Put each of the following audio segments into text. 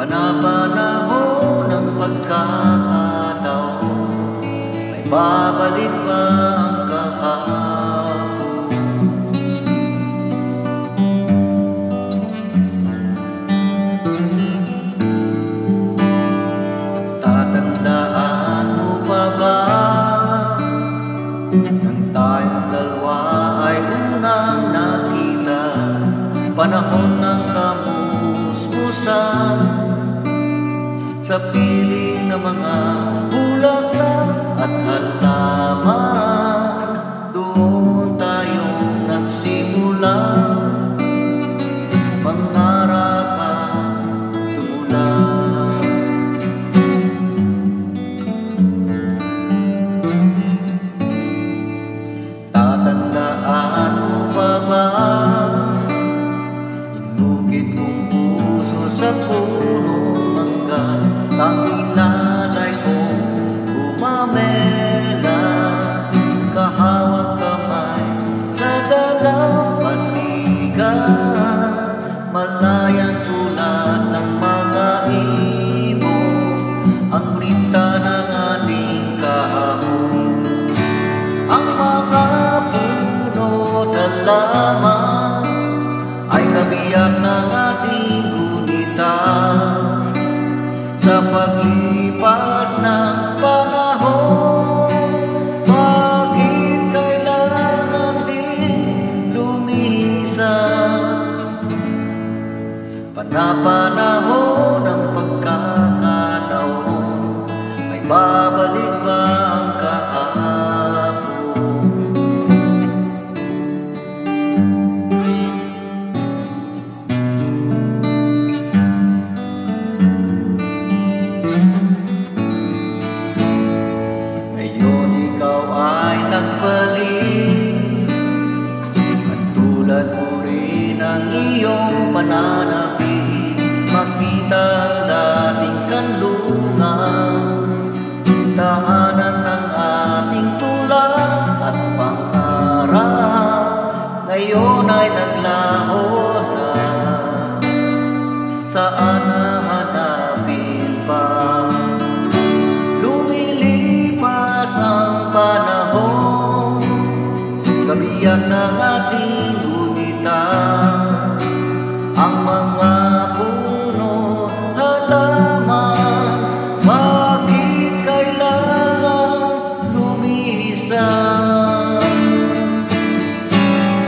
Panapanahon ng pagkakataon, may babalik ba ang kahapon? Tatandaan mo pa ba nang tayong dalawa ay unang nakita? Panahon ng kamusmusan sa piling ng mga bulaklak at halaman. Doon tayong nagsimula mangarap at tumulong. Tatandaan mo pa ba inukit kong puso sa punong mangga? Tanging nalay kong gumamela, kahawag kamay sa dalampasigan. Malayang tulad ng mga ibon ang grita ng ating kahapon. Ang mga puno at halaman ay kabiyak ng ating gunita. Sa paglipas ng panahon, bakit kailangan din lumisan? Panapanahon ng pagkakataon, may babalik ba ang kahapon? Nagbalik at tulad ko rin ang iyong pananabik, makita ang dating kanlungan, daanan ng ating tulad at pangarap. Ngayon ay naglaho na, saan hahanapin pa? Lumilipas ang panahon, kabiyak ng ating gunita. Ang mga puno halaman, bakit kailangan lumisan?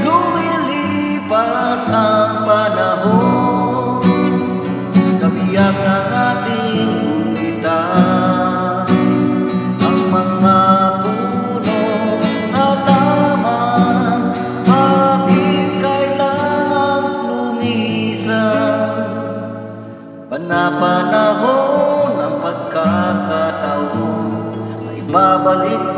Lumilipas ang panahon, kabiyak ng ating gunita. Ang mga puno halaman, bakit kailangan lumisan? Panapanahon ng pagkakataon, ay babalik